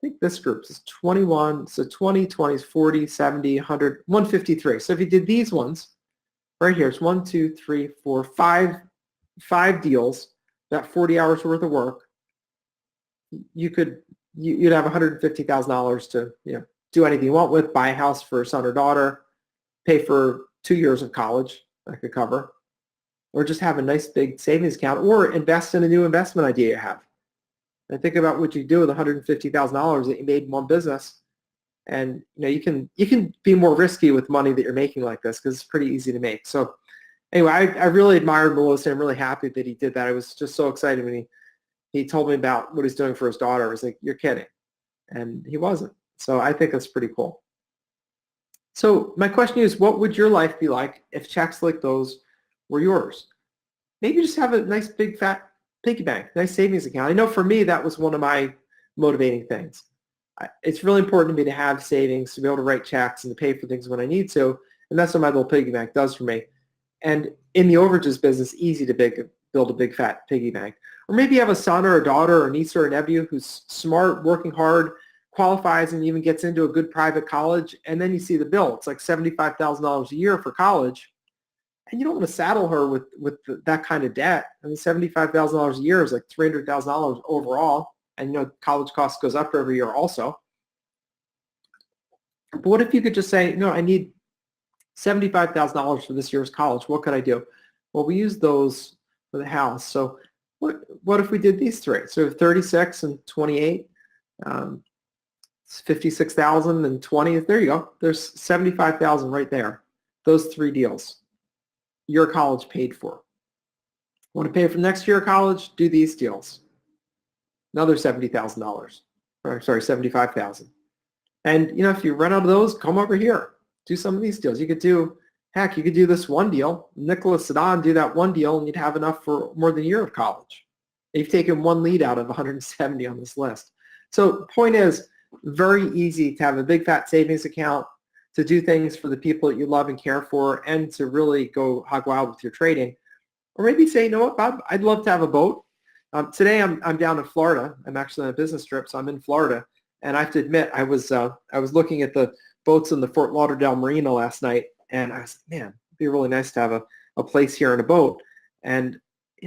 I think this group is 21, so 20, 20 is 40, 70, 100, 153. So if you did these ones, right here, it's 1, 2, 3, 4, 5 deals, about 40 hours worth of work, you'd have $150,000 to do anything you want with, buy a house for a son or daughter, pay for 2 years of college that could cover, or just have a nice big savings account, or invest in a new investment idea you have. And think about what you do with $150,000 that you made in one business, and you can be more risky with money that you're making like this, because it's pretty easy to make. So anyway, I really admired Melosi. I'm really happy that he did that. I was just so excited when he told me about what he's doing for his daughter. I was like, you're kidding. And he wasn't. So I think that's pretty cool. So my question is, what would your life be like if checks like those were yours? Maybe just have a nice big fat piggy bank, nice savings account. I know for me, that was one of my motivating things. It's really important to me to have savings, to be able to write checks and to pay for things when I need to. And that's what my little piggy bank does for me. And in the overages business, easy to build a big fat piggy bank. Or maybe you have a son or a daughter or a niece or a nephew who's smart, working hard, qualifies, and even gets into a good private college. And then you see the bill. It's like $75,000 a year for college. And you don't want to saddle her with that kind of debt. I mean, $75,000 a year is like $300,000 overall, and college cost goes up every year also. But what if you could just say, no, I need $75,000 for this year's college. What could I do? Well, we use those for the house. So what if we did these three? So 36 and 28, it's 56,000 and 20. There you go. There's 75,000 right there. Those three deals. Your college paid for. Want to pay for next year college? Do these deals. Another $70,000. Or sorry, 75,000. And if you run out of those, come over here. Do some of these deals. You could do this one deal. Nicholas Sedan, do that one deal, and you'd have enough for more than a year of college. You've taken one lead out of 170 on this list. So point is, very easy to have a big fat savings account, to do things for the people that you love and care for, and to really go hog wild with your trading. Or maybe say, you know what, Bob, I'd love to have a boat. Today I'm down in Florida. I'm actually on a business trip, so I'm in Florida. And I have to admit, I was looking at the boats in the Fort Lauderdale Marina last night, and I was like, man, it'd be really nice to have a place here in a boat. And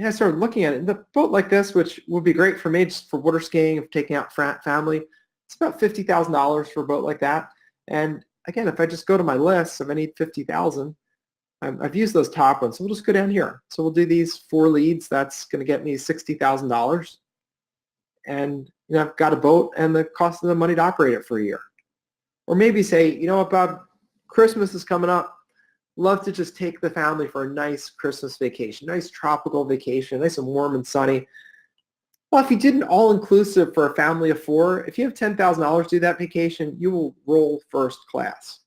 I started looking at it. And the boat like this, which would be great for me just for water skiing, of taking out family, it's about $50,000 for a boat like that. And again, if I just go to my list, if I need $50,000, I've used those top ones, so we'll just go down here. So we'll do these 4 leads. That's going to get me $60,000. And I've got a boat and the cost of the money to operate it for a year. Or maybe say, you know what, Bob, Christmas is coming up. Love to just take the family for a nice Christmas vacation, nice tropical vacation, nice and warm and sunny. Well, if you did an all-inclusive for a family of 4, if you have $10,000 to do that vacation, you will roll first class.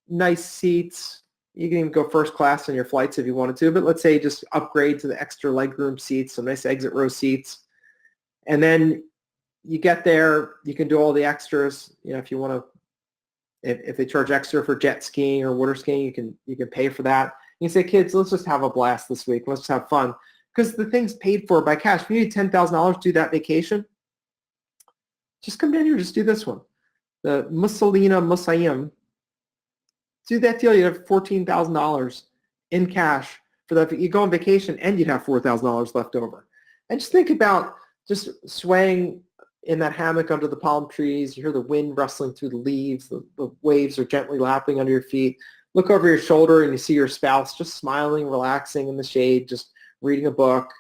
Nice seats. You can even go first class on your flights if you wanted to, but let's say just upgrade to the extra legroom seats, some nice exit row seats. And then you get there, you can do all the extras. If you want to, if they charge extra for jet skiing or water skiing, you can pay for that. You can say, kids, let's just have a blast this week. Let's just have fun. Because the thing's paid for by cash. If you need $10,000 to do that vacation, just come down here, just do this one. The Mussolina Musayim. Do that deal, you have $14,000 in cash for that. You go on vacation and you'd have $4,000 left over. And just think about just swaying in that hammock under the palm trees. You hear the wind rustling through the leaves. The waves are gently lapping under your feet. Look over your shoulder and you see your spouse just smiling, relaxing in the shade, just reading a book,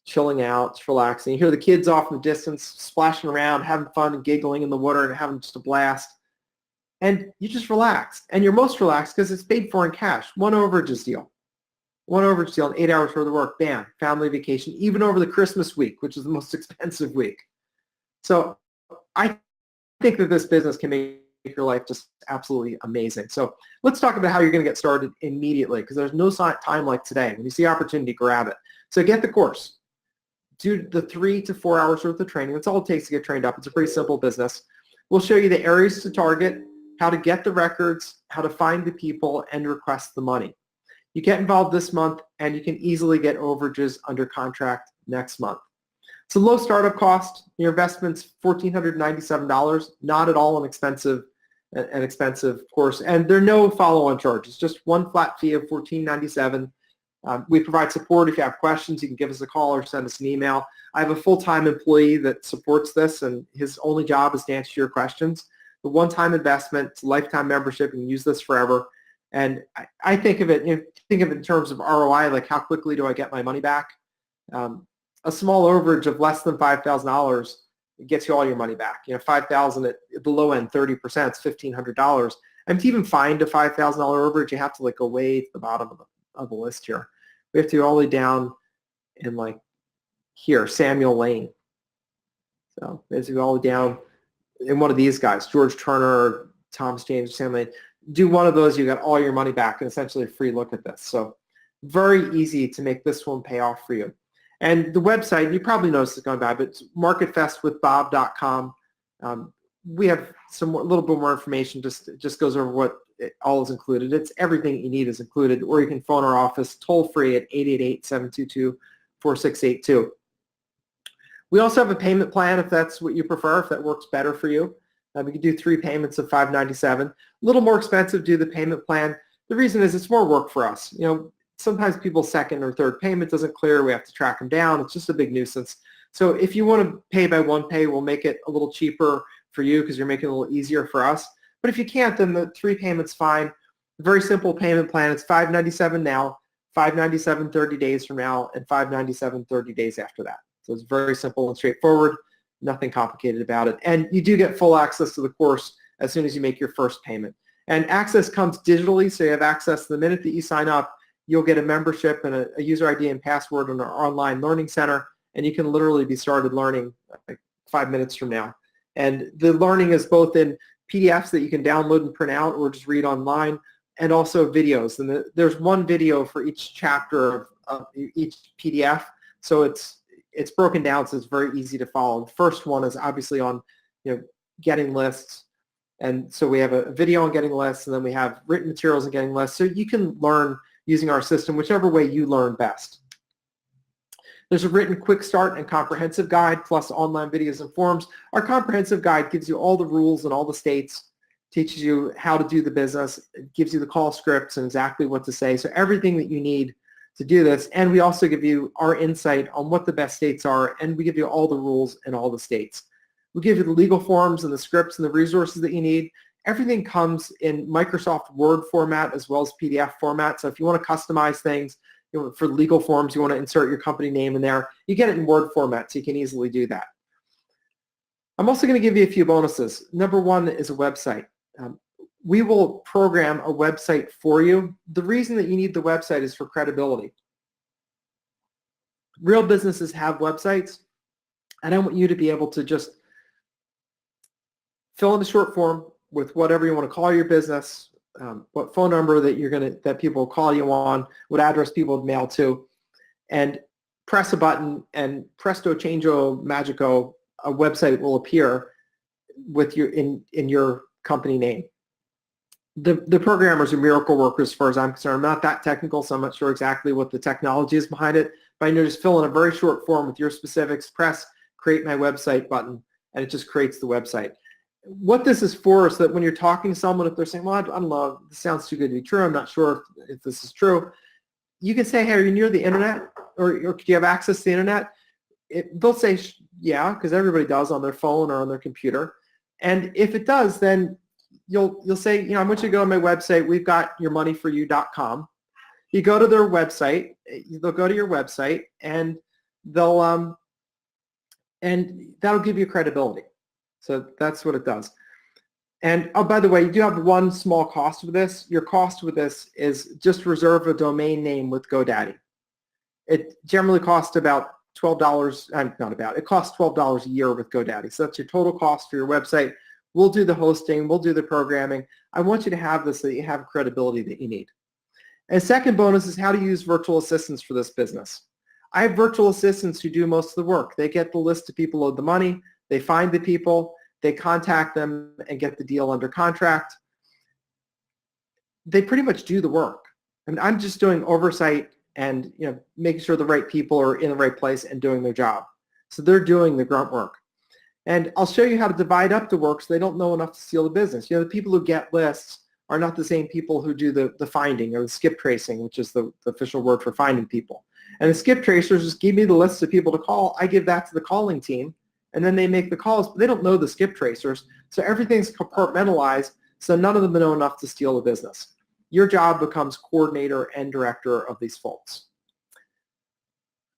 chilling out, just relaxing. You hear the kids off in the distance, splashing around, having fun and giggling in the water and having just a blast. And you just relax. And you're most relaxed because it's paid for in cash. One overages deal. One overage deal in 8 hours worth of work. Bam. Family vacation, even over the Christmas week, which is the most expensive week. So I think that this business can make your life just absolutely amazing. So let's talk about how you're going to get started immediately, because there's no time like today. When you see opportunity, grab it. So get the course. Do the 3 to 4 hours worth of training. That's all it takes to get trained up. It's a pretty simple business. We'll show you the areas to target, how to get the records, how to find the people, and request the money. You get involved this month, and you can easily get overages under contract next month. It's a low startup cost. Your investment's $1,497, not at all an expensive course, and there are no follow-on charges. Just one flat fee of $1,497. We provide support. If you have questions, you can give us a call or send us an email. I have a full-time employee that supports this, and his only job is to answer your questions. The one-time investment, it's a lifetime membership. You can use this forever. And I think of it, in terms of ROI, like how quickly do I get my money back? A small overage of less than $5,000 gets you all your money back. $5,000 at the low end, 30%, it's $1,500. And to even find a $5,000 overage, you have to go way to the bottom of the list here. We have to go all the way down in here, Samuel Lane. So as we go all the way down in one of these guys, George Turner, Thomas James, Sam Lane, do one of those, you got all your money back and essentially a free look at this. So very easy to make this one pay off for you. And the website, you probably noticed it's going by, but it's marketfestwithbob.com. We have a little bit more information, just goes over what all is included. It's everything you need is included, or you can phone our office toll free at 888-722-4682. We also have a payment plan if that's what you prefer, if that works better for you. We can do 3 payments of $597. A little more expensive to do the payment plan. The reason is it's more work for us. Sometimes people's second or third payment doesn't clear. We have to track them down. It's just a big nuisance. So if you want to pay by one pay, we'll make it a little cheaper for you because you're making it a little easier for us. But if you can't, then the 3 payments fine. Very simple payment plan. It's $597 now, $597 30 days from now, and $597 30 days after that. So it's very simple and straightforward. Nothing complicated about it. And you do get full access to the course as soon as you make your first payment. And access comes digitally, so you have access the minute that you sign up. You'll get a membership and a user ID and password in our online learning center, and you can literally be started learning like 5 minutes from now. And the learning is both in PDFs that you can download and print out or just read online, and also videos. And there's one video for each chapter of each PDF, so it's broken down, so it's very easy to follow. The first one is obviously on getting lists, and so we have a video on getting lists, and then we have written materials on getting lists, so you can learn using our system whichever way you learn best. There's a written quick start and comprehensive guide plus online videos and forums. Our comprehensive guide gives you all the rules in all the states, teaches you how to do the business, it gives you the call scripts and exactly what to say, so everything that you need to do this. And we also give you our insight on what the best states are, and we give you all the rules in all the states. We give you the legal forms and the scripts and the resources that you need. Everything comes in Microsoft Word format as well as PDF format. So if you want to customize things, for legal forms, you want to insert your company name in there, you get it in Word format, so you can easily do that. I'm also going to give you a few bonuses. Number one is a website. We will program a website for you. The reason that you need the website is for credibility. Real businesses have websites, and I want you to be able to just fill in the short form with whatever you want to call your business, what phone number that people will call you on, what address people would mail to, and press a button, and presto changeo magico, a website will appear with in your company name. The programmers are miracle workers as far as I'm concerned. I'm not that technical, so I'm not sure exactly what the technology is behind it, but I know just fill in a very short form with your specifics, press create my website button, and it just creates the website. What this is for is that when you're talking to someone, if they're saying, well, I don't know, this sounds too good to be true, I'm not sure if this is true, you can say, hey, are you near the internet? Or do you have access to the internet? They'll say, yeah, because everybody does on their phone or on their computer. And if it does, then you'll say, I want you to go to my website, we've got yourmoneyforyou.com. You go to their website, they'll go to your website, and they'll and that'll give you credibility. So that's what it does. And oh, by the way, you do have one small cost with this. Your cost with this is just reserve a domain name with GoDaddy. It generally costs about $12, it costs $12 a year with GoDaddy. So that's your total cost for your website. We'll do the hosting, we'll do the programming. I want you to have this so that you have credibility that you need. And second bonus is how to use virtual assistants for this business. I have virtual assistants who do most of the work. They get the list of people owed the money, they find the people, they contact them and get the deal under contract. They pretty much do the work. I mean, I'm just doing oversight and making sure the right people are in the right place and doing their job. So they're doing the grunt work. And I'll show you how to divide up the work so they don't know enough to steal the business. The people who get lists are not the same people who do the finding or the skip tracing, which is the official word for finding people. And the skip tracers just give me the list of people to call. I give that to the calling team, and then they make the calls, but they don't know the skip tracers. So everything's compartmentalized, so none of them know enough to steal the business. Your job becomes coordinator and director of these folks.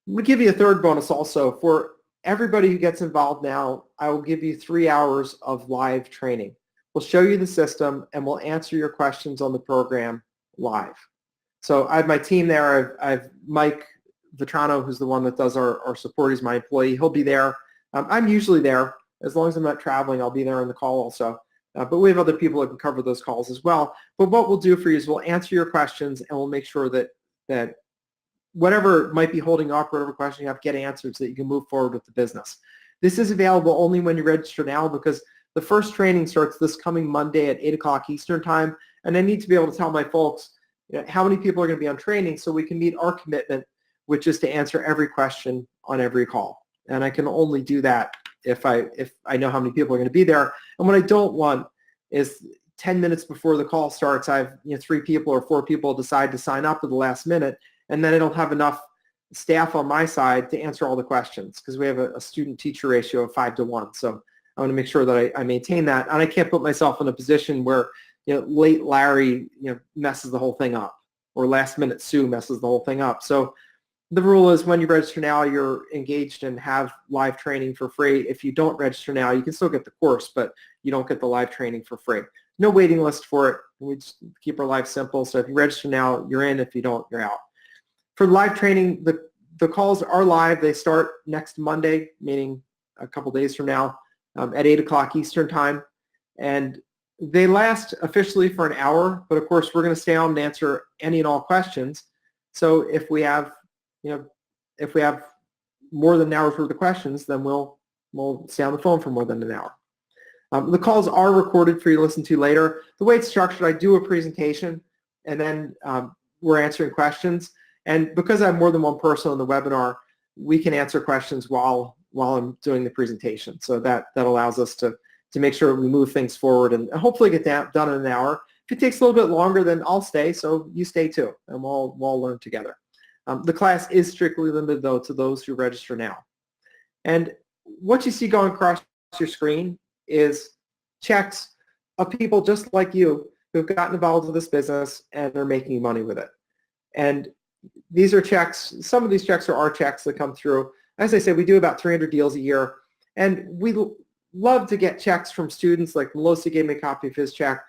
We'll give you a third bonus also. For everybody who gets involved now, I will give you 3 hours of live training. We'll show you the system, and we'll answer your questions on the program live. So I have my team there. I have Mike Vitrano, who's the one that does our support. He's my employee. He'll be there. I'm usually there. As long as I'm not traveling, I'll be there on the call also. But we have other people that can cover those calls as well. But what we'll do for you is we'll answer your questions, and we'll make sure that whatever might be holding up, whatever question you have, get answered so that you can move forward with the business. This is available only when you register now, because the first training starts this coming Monday at 8 o'clock Eastern time, and I need to be able to tell my folks how many people are going to be on training so we can meet our commitment, which is to answer every question on every call. And I can only do that if I know how many people are going to be there. And what I don't want is 10 minutes before the call starts, I have 3 people or 4 people decide to sign up at the last minute, and then I don't have enough staff on my side to answer all the questions because we have a student-teacher ratio of 5 to 1. So I want to make sure that I maintain that, and I can't put myself in a position where late Larry messes the whole thing up, or last-minute Sue messes the whole thing up. So the rule is when you register now, you're engaged and have live training for free. If you don't register now, you can still get the course, but you don't get the live training for free. No waiting list for it. We just keep our lives simple. So if you register now, you're in. If you don't, you're out. For live training, the calls are live. They start next Monday, meaning a couple days from now, at 8 o'clock Eastern time. And they last officially for an hour, but of course we're going to stay on and answer any and all questions. So if we have more than an hour's worth of questions, then we'll stay on the phone for more than an hour. The calls are recorded for you to listen to later. The way it's structured, I do a presentation, and then we're answering questions. And because I have more than one person on the webinar, we can answer questions while I'm doing the presentation. So that allows us to make sure we move things forward and hopefully get that done in an hour. If it takes a little bit longer, then I'll stay, so you stay too, and we'll all learn together. The class is strictly limited, though, to those who register now. And what you see going across your screen is checks of people just like you who've gotten involved with this business and are making money with it. And these are checks. Some of these checks are our checks that come through. As I said, we do about 300 deals a year, and we love to get checks from students. Like Melosi gave me a copy of his check.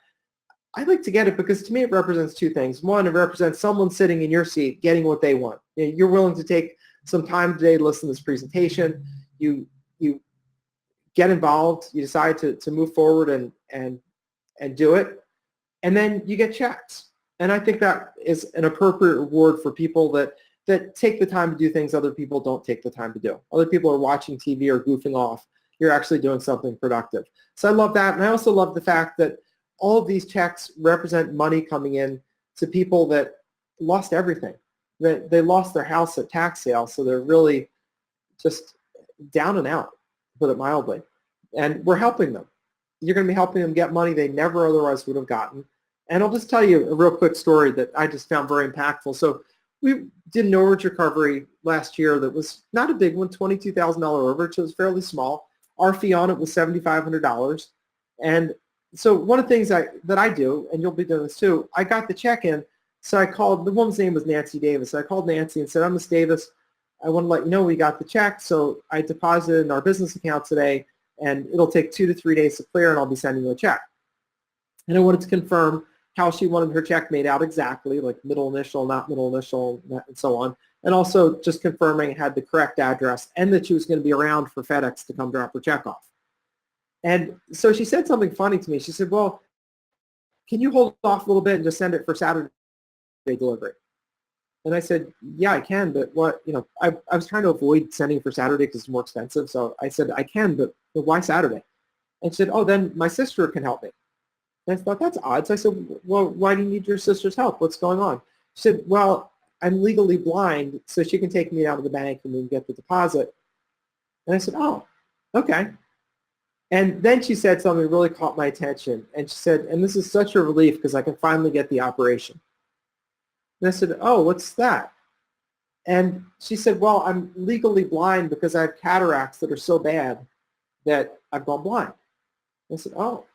I like to get it because to me it represents 2 things. One, it represents someone sitting in your seat getting what they want. You're willing to take some time today to listen to this presentation. You get involved. You decide to move forward and do it, and then you get checks. And I think that is an appropriate reward for people that take the time to do things other people don't take the time to do. Other people are watching TV or goofing off. You're actually doing something productive. So I love that, and I also love the fact that all of these checks represent money coming in to people that lost everything. They lost their house at tax sale, so they're really just down and out, to put it mildly. And we're helping them. You're going to be helping them get money they never otherwise would have gotten. And I'll just tell you a real quick story that I just found very impactful. So we did an overage recovery last year that was not a big one, $22,000 overage. It was fairly small. Our fee on it was $7,500. And so one of the things that I do, and you'll be doing this too, I got the check in, so I called, the woman's name was Nancy Davis. So I called Nancy and said, "I'm Miss Davis. I want to let you know we got the check, so I deposited in our business account today, and it'll take 2 to 3 days to clear, and I'll be sending you a check." And I wanted to confirm how she wanted her check made out exactly, like middle initial, not middle initial, and so on. And also just confirming it had the correct address and that she was going to be around for FedEx to come drop her check off. And so she said something funny to me. She said, "Well, can you hold off a little bit and just send it for Saturday delivery?" And I said, "Yeah, I can, but what, I was trying to avoid sending for Saturday because it's more expensive. So I said, I can, but why Saturday?" And she said, "Oh, then my sister can help me." And I thought, that's odd. So I said, "Well, why do you need your sister's help? What's going on?" She said, "Well, I'm legally blind, so she can take me down to the bank and we can get the deposit." And I said, "Oh, okay." And then she said something that really caught my attention. And she said, "And this is such a relief because I can finally get the operation." And I said, "Oh, what's that?" And she said, "Well, I'm legally blind because I have cataracts that are so bad that I've gone blind." And I said, "Oh,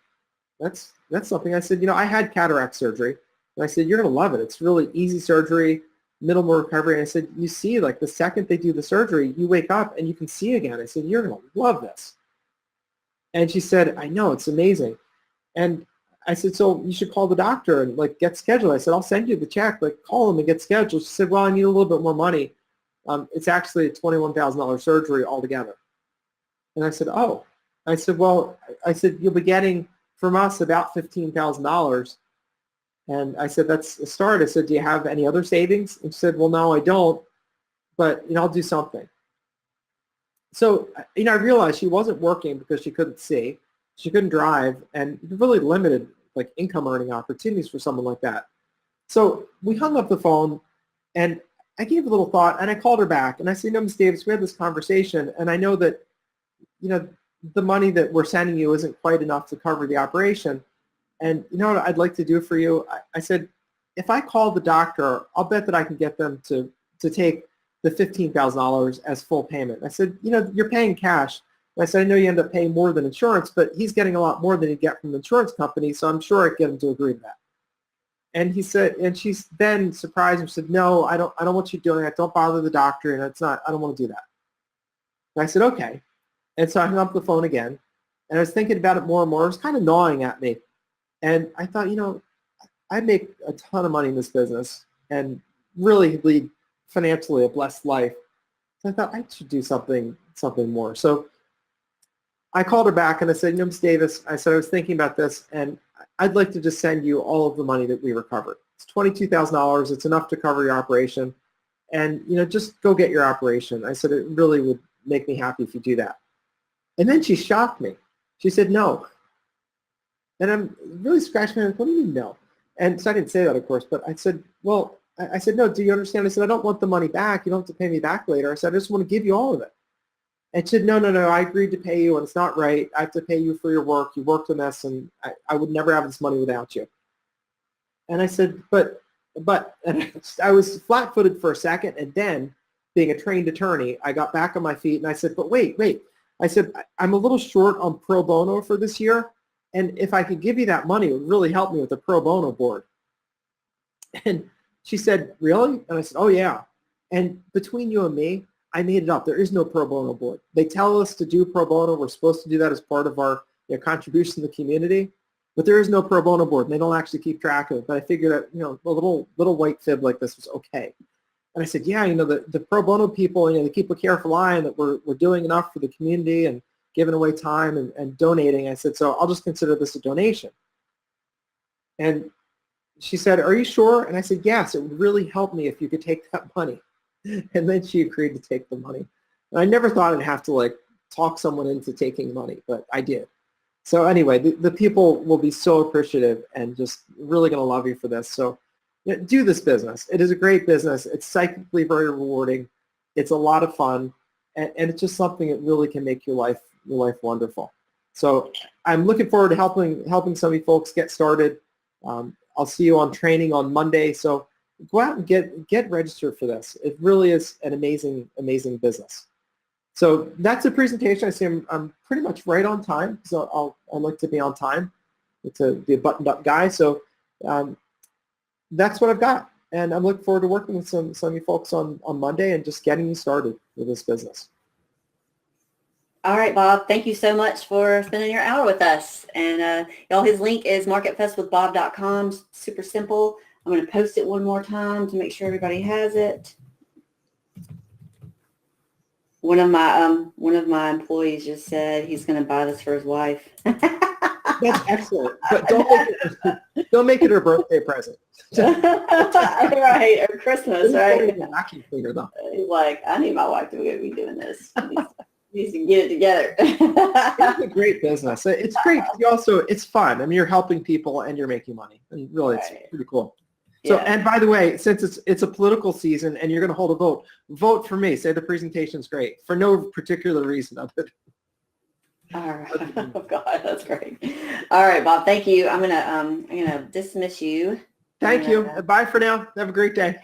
that's something." I said, "I had cataract surgery." And I said, "You're going to love it. It's really easy surgery, minimal recovery." And I said, "You see, like the second they do the surgery, you wake up and you can see again." I said, "You're going to love this." And she said, "I know, it's amazing." And I said, "So you should call the doctor and get scheduled." I said, "I'll send you the check, call them and get scheduled." She said, "Well, I need a little bit more money. It's actually a $21,000 surgery altogether." And I said, "Oh." I said, "Well," I said, "you'll be getting from us about $15,000. And I said, "That's a start." I said, "Do you have any other savings?" And she said, "Well, no, I don't, but I'll do something." So, I realized she wasn't working because she couldn't see, she couldn't drive, and really limited income earning opportunities for someone like that. So we hung up the phone, and I gave a little thought, and I called her back, and I said, "Ms. Davis, we had this conversation, and I know that, the money that we're sending you isn't quite enough to cover the operation, And you know what I'd like to do for you? I said, if I call the doctor, I'll bet that I can get them to take the $15,000 as full payment. I said, you know, you're paying cash. And I said, I know you end up paying more than insurance, but he's getting a lot more than he'd get from the insurance company, so I'm sure I can get him to agree to that. And he said, and she's then surprised and said, no, I don't want you doing that. Don't bother the doctor, and I don't want to do that. And I said, okay. And so I hung up the phone again, and I was thinking about it more and more. It was kind of gnawing at me. And I thought, you know, I make a ton of money in this business and really lead financially a blessed life. So I thought I should do something more. So I called her back and I said, you know, Ms. Davis, I said, I was thinking about this and I'd like to just send you all of the money that we recovered. It's $22,000. It's enough to cover your operation. And, you know, just go get your operation. I said, it really would make me happy if you do that. And then she shocked me. She said, no. And I'm really scratching my head. What do you mean no? And so I didn't say that, of course, but I said, well, I said, no, do you understand? I said, I don't want the money back. You don't have to pay me back later. I said, I just want to give you all of it. And she said, no, I agreed to pay you, and it's not right. I have to pay you for your work. You worked on this, and I would never have this money without you. And I said, but, and I was flat-footed for a second, and then, being a trained attorney, I got back on my feet, and I said, but wait. I said, I'm a little short on pro bono for this year, and if I could give you that money, it would really help me with the pro bono board. And she said, really? And I said, oh, yeah. And between you and me, I made it up. There is no pro bono board. They tell us to do pro bono. We're supposed to do that as part of our contribution to the community. But there is no pro bono board, and they don't actually keep track of it. But I figured that, a little white fib like this was okay. And I said, yeah, the pro bono people, they keep a careful eye on that we're doing enough for the community and giving away time and donating. I said, so I'll just consider this a donation. And she said, are you sure? And I said, yes, it would really help me if you could take that money. And then she agreed to take the money. And I never thought I'd have to talk someone into taking money, but I did. So anyway, the people will be so appreciative and just really going to love you for this. So do this business. It is a great business. It's psychically very rewarding. It's a lot of fun. And it's just something that really can make your life wonderful. So I'm looking forward to helping some of you folks get started. I'll see you on training on Monday. So go out and get registered for this. It really is an amazing, amazing business. So that's the presentation. I see I'm pretty much right on time. So I like to be on time. To be a buttoned-up guy. So that's what I've got. And I'm looking forward to working with some of you folks on Monday and just getting you started with this business. All right, Bob, thank you so much for spending your hour with us. And y'all, his link is marketfestwithbob.com. Super simple. I'm going to post it one more time to make sure everybody has it. One of my employees just said he's going to buy this for his wife. That's excellent, but don't make it her birthday present. Right, or Christmas, right? Vacuum cleaner, though. He's like, I need my wife to be doing this. Needs to get it together. It's a great business. It's great. It's fun. I mean, you're helping people and you're making money, and really, it's pretty cool. So, and by the way, since it's a political season and you're going to hold a vote for me. Say the presentation's great for no particular reason other than. All right. Oh God, that's great. All right, Bob. Thank you. I'm gonna dismiss you. Thank you. Bye for now. Have a great day.